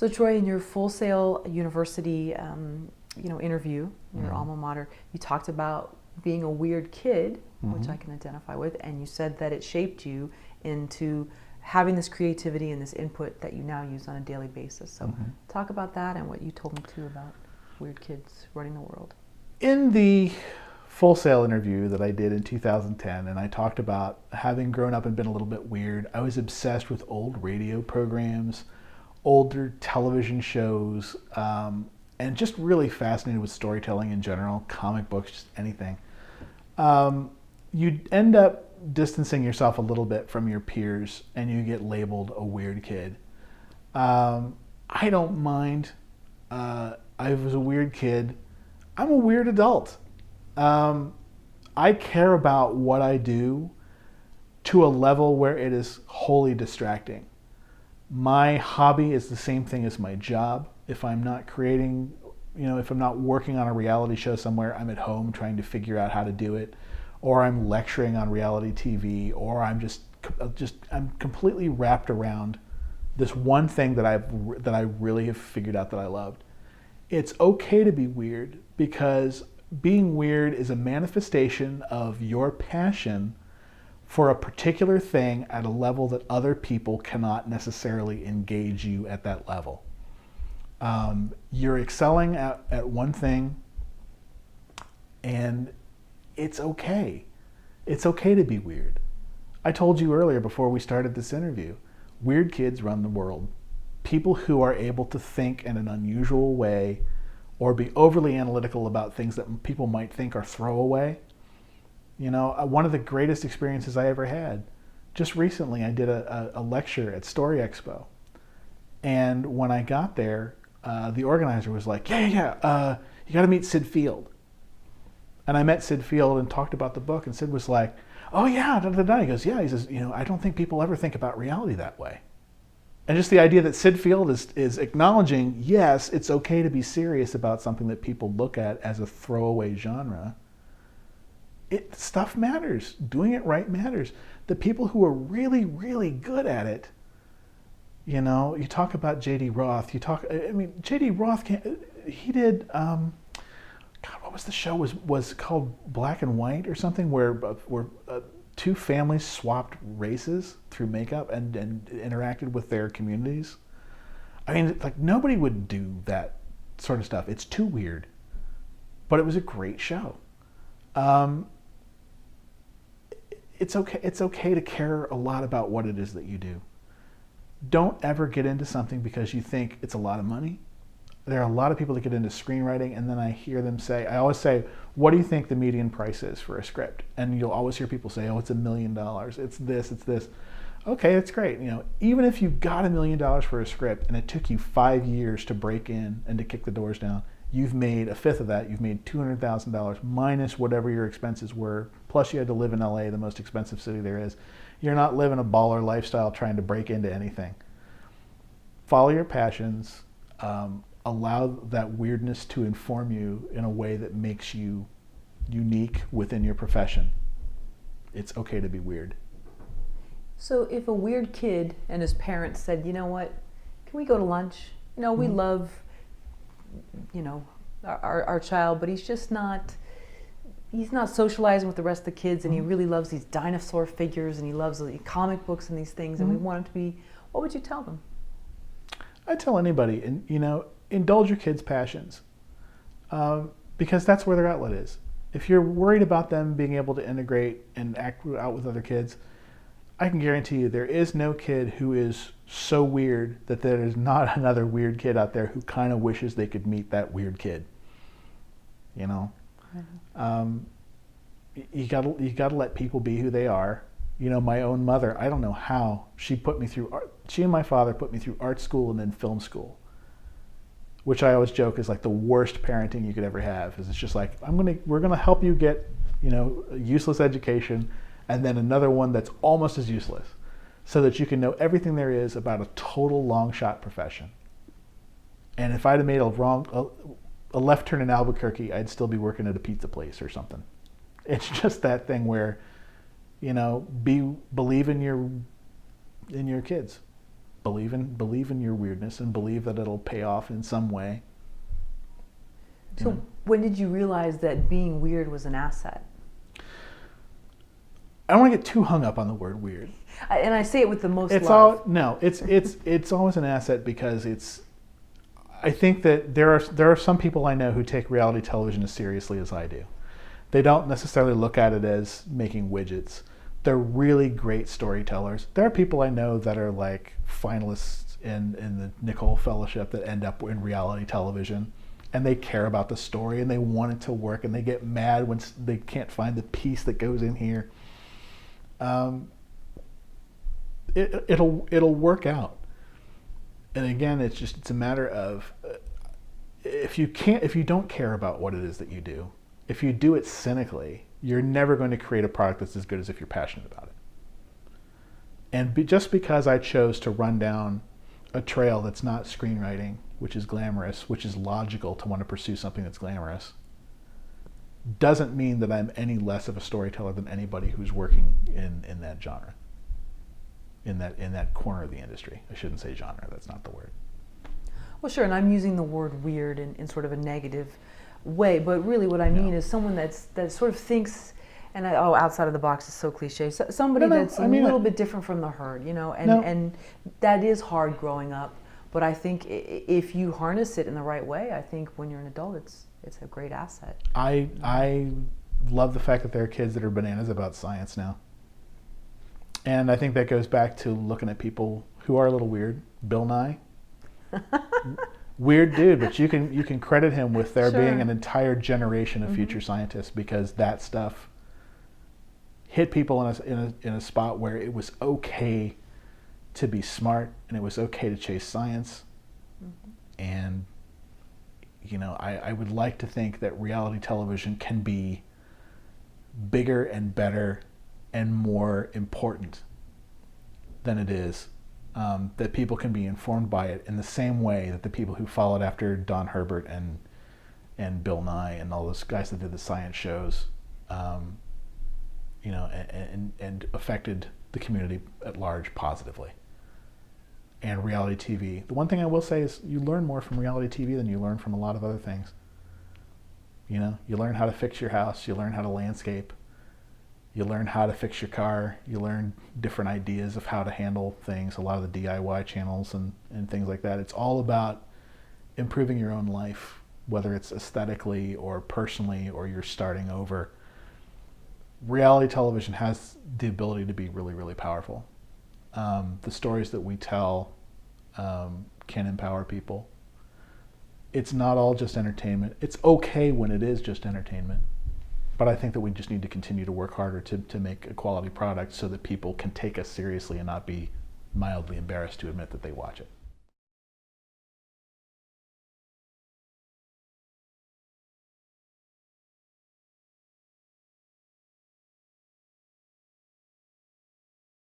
So Troy, in your Full Sail University, interview, your alma mater, you talked about being a weird kid, which I can identify with, and you said that it shaped you into having this creativity and this input that you now use on a daily basis. So talk about that and what you told me too about weird kids running the world. In the Full Sail interview that I did in 2010, and I talked about having grown up and been a little bit weird, I was obsessed with old radio programs, older television shows, and just really fascinated with storytelling in general, comic books, just anything. You end up distancing yourself a little bit from your peers and you get labeled a weird kid. I don't mind. I was a weird kid. I'm a weird adult. I care about what I do to a level where it is wholly distracting. My hobby is the same thing as my job. If I'm not creating, if I'm not working on a reality show somewhere, I'm at home trying to figure out how to do it, or I'm lecturing on reality TV, or I'm I'm completely wrapped around this one thing that I really have figured out that I loved. It's okay to be weird, because being weird is a manifestation of your passion for a particular thing at a level that other people cannot necessarily engage you at that level. You're excelling at one thing, and it's okay. It's okay to be weird. I told you earlier before we started this interview, weird kids run the world. People who are able to think in an unusual way or be overly analytical about things that people might think are throwaway. One of the greatest experiences I ever had, just recently I did a lecture at Story Expo. And when I got there, the organizer was like, you got to meet Sid Field. And I met Sid Field and talked about the book, and Sid was like, oh yeah, da, da, da. He goes, yeah, he says, I don't think people ever think about reality that way. And just the idea that Sid Field is acknowledging, yes, it's okay to be serious about something that people look at as a throwaway genre. Stuff matters. Doing it right matters. The people who are really, really good at it, you talk about J.D. Roth. J.D. Roth, he did, what was the show? Was called Black and White or something, where two families swapped races through makeup and interacted with their communities. Nobody would do that sort of stuff. It's too weird. But it was a great show. It's okay to care a lot about what it is that you do. Don't ever get into something because you think it's a lot of money. There are a lot of people that get into screenwriting, and then I hear them say, I always say, what do you think the median price is for a script? And you'll always hear people say, oh, it's $1 million. It's this. Okay, that's great. Even if you got $1 million for a script and it took you 5 years to break in and to kick the doors down, you've made a fifth of that. You've made $200,000 minus whatever your expenses were. Plus you had to live in LA, the most expensive city there is. You're not living a baller lifestyle trying to break into anything. Follow your passions. Allow that weirdness to inform you in a way that makes you unique within your profession. It's okay to be weird. So if a weird kid and his parents said, you know what, can we go to lunch? We love, our child, but he's not socializing with the rest of the kids, and he really loves these dinosaur figures, and he loves the comic books and these things, and we want him to be, what would you tell them? I tell anybody, indulge your kids' passions, because that's where their outlet is. If you're worried about them being able to integrate and act out with other kids, I can guarantee you there is no kid who is so weird that there is not another weird kid out there who kind of wishes they could meet that weird kid. You gotta let people be who they are. My own mother, I don't know how, she and my father put me through art school and then film school, which I always joke is like the worst parenting you could ever have. Is it's just like, we're gonna help you get, a useless education, and then another one that's almost as useless, so that you can know everything there is about a total long shot profession. And if I'd have made a left turn in Albuquerque, I'd still be working at a pizza place or something. It's just that thing where, believe in your kids. believe in your weirdness and believe that it'll pay off in some way. So when did you realize that being weird was an asset? I don't want to get too hung up on the word weird. And I say it with the most It's love. it's always an asset because I think that there are some people I know who take reality television as seriously as I do. They don't necessarily look at it as making widgets. They're really great storytellers. There are people I know that are like finalists in the Nicole Fellowship that end up in reality television, and they care about the story and they want it to work, and they get mad when they can't find the piece that goes in here. It'll work out. And again, it's a matter of if you don't care about what it is that you do, if you do it cynically, you're never going to create a product that's as good as if you're passionate about it. And just because I chose to run down a trail that's not screenwriting, which is glamorous, which is logical to want to pursue something that's glamorous, doesn't mean that I'm any less of a storyteller than anybody who's working in that genre, in that corner of the industry. I shouldn't say genre, that's not the word. Well, sure, and I'm using the word weird in sort of a negative way, but really what I mean is someone that sort of thinks, and outside of the box is so cliche. Somebody that's a little bit different from the herd, and that is hard growing up. But I think if you harness it in the right way, I think when you're an adult, it's a great asset. I love the fact that there are kids that are bananas about science now. And I think that goes back to looking at people who are a little weird. Bill Nye. Weird dude, but you can credit him with there being an entire generation of future scientists, because that stuff hit people in a spot where it was okay to be smart and it was okay to chase science. And I would like to think that reality television can be bigger and better and more important than it is. That people can be informed by it in the same way that the people who followed after Don Herbert and Bill Nye and all those guys that did the science shows, and affected the community at large positively. And reality TV. The one thing I will say is you learn more from reality TV than you learn from a lot of other things. You learn how to fix your house, you learn how to landscape, you learn how to fix your car, you learn different ideas of how to handle things, a lot of the DIY channels and things like that. It's all about improving your own life, whether it's aesthetically or personally or you're starting over. Reality television has the ability to be really, really powerful. The stories that we tell can empower people. It's not all just entertainment. It's okay when it is just entertainment. But I think that we just need to continue to work harder to make a quality product so that people can take us seriously and not be mildly embarrassed to admit that they watch it.